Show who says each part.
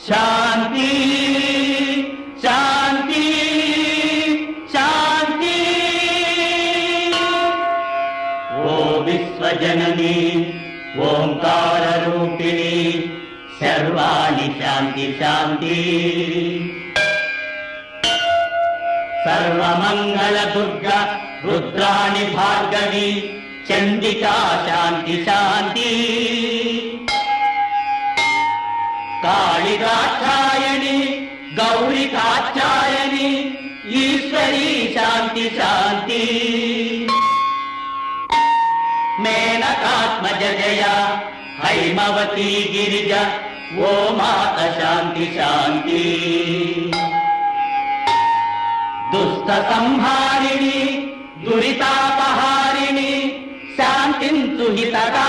Speaker 1: శాంతి శాంతి శాంతి. ఓ విశ్వజనని ఓంకార రూపిణి సర్వాణి శాంతి శాంతి. సర్వమంగళ దుర్గా రుద్రాణి భార్గవి చండికా శాంతి శాంతి. కాళికాక్షాయణి గౌరీ కాత్యాయని ఈశ్వరీ శాంతి శాంతి. మేనకాత్మజ జయ హైమవతి గిరిజ ఓ మాత శాంతి శాంతి. దుష్ట సంహారిణి దురితాపహారిణి శాంతించు హితగా